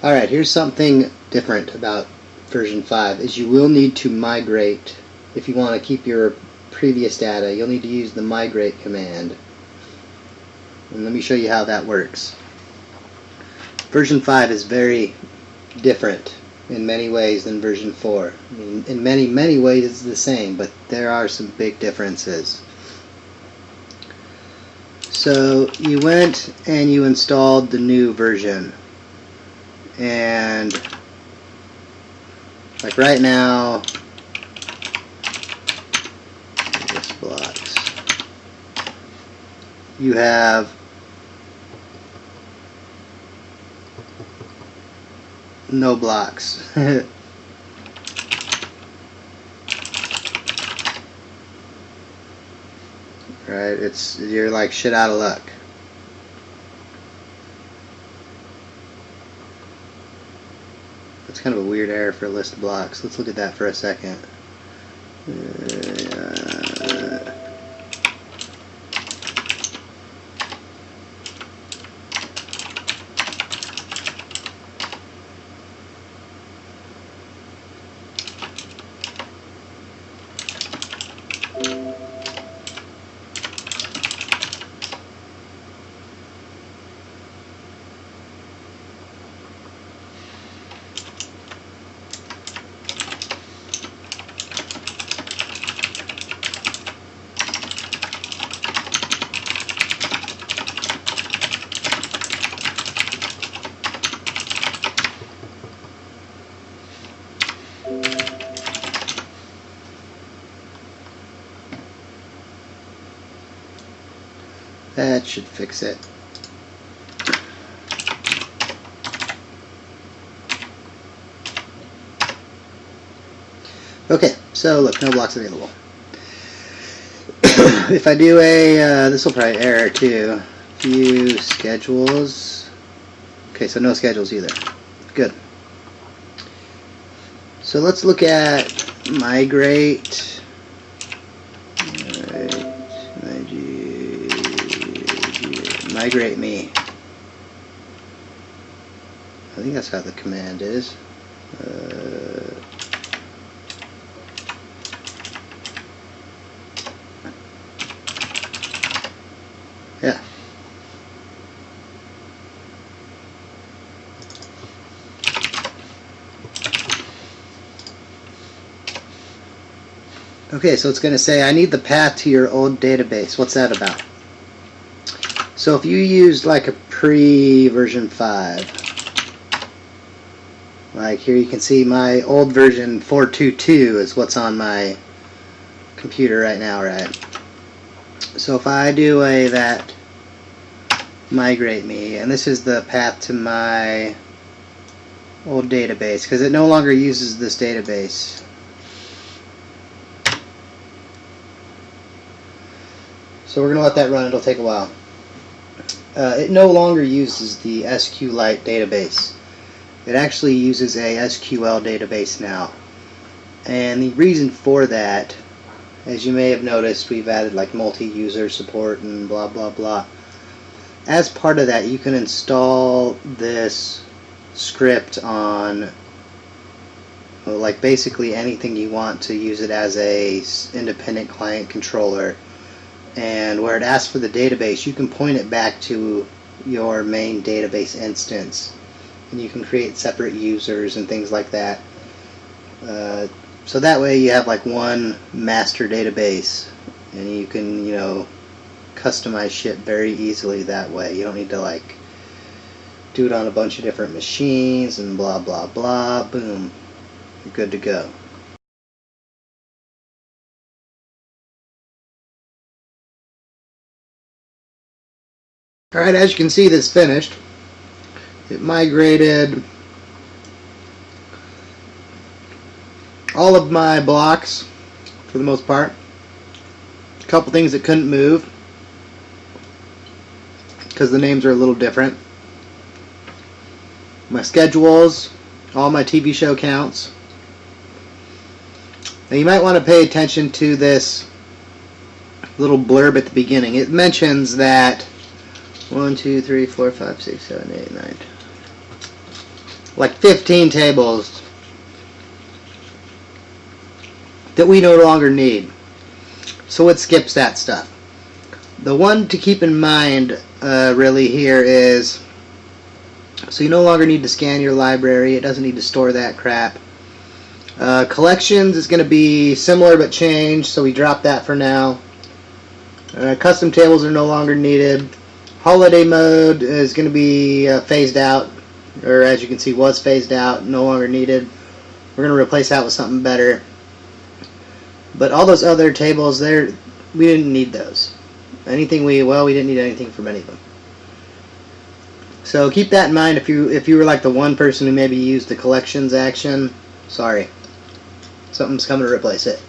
Alright, here's something different about version 5, is you will need to migrate. If you want to keep your previous data, you'll need to use the migrate command. And let me show you how that works. Version 5 is very different in many ways than version 4. I mean, in many ways it's the same, but there are some big differences. So you went and you installed the new version, and like right now, this blocks, you have no blocks. Right, you're like shit out of luck. That's kind of a weird error for a list of blocks. Let's look at that for a second. That should fix it. Okay, so look, no blocks available. If I do a, this will probably error too. View schedules. Okay, so no schedules either. Good. So let's look at migrate. Migrate me. I think that's how the command is. Yeah. Okay, so it's going to say, I need the path to your old database. What's that about? So if you used like a pre-version 5, like here you can see my old version 4.2.2 is what's on my computer right now, right? So if I do that migrate me, and this is the path to my old database, because it no longer uses this database. So we're going to let that run. It'll take a while. It no longer uses the sqlite database. It actually uses a SQL database now. And the reason for that, as you may have noticed, we've added like multi-user support and blah blah blah. As part of that, you can install this script on, well, like basically anything you want to use it as a independent client controller. And where it asks for the database, you can point it back to your main database instance, and you can create separate users and things like that. So that way you have like one master database, and you can, you know, customize shit very easily that way. You don't need to like do it on a bunch of different machines and blah blah blah. Boom, you're good to go. Alright, as you can see, this finished. It migrated all of my blocks for the most part. A couple things that couldn't move because the names are a little different. My schedules, all my TV show counts. Now you might want to pay attention to this little blurb at the beginning. It mentions that 1, 2, 3, 4, 5, 6, 7, 8, 9. like 15 tables that we no longer need. So it skips that stuff. The one to keep in mind really here is, so you no longer need to scan your library. It doesn't need to store that crap. Collections is going to be similar but changed, so we drop that for now. Custom tables are no longer needed. Holiday mode is going to be phased out, or as you can see was phased out, no longer needed. We're going to replace that with something better. But all those other tables there, we didn't need those. Anything we didn't need anything from any of them. So keep that in mind if you were like the one person who maybe used the collections action. Sorry. Something's coming to replace it.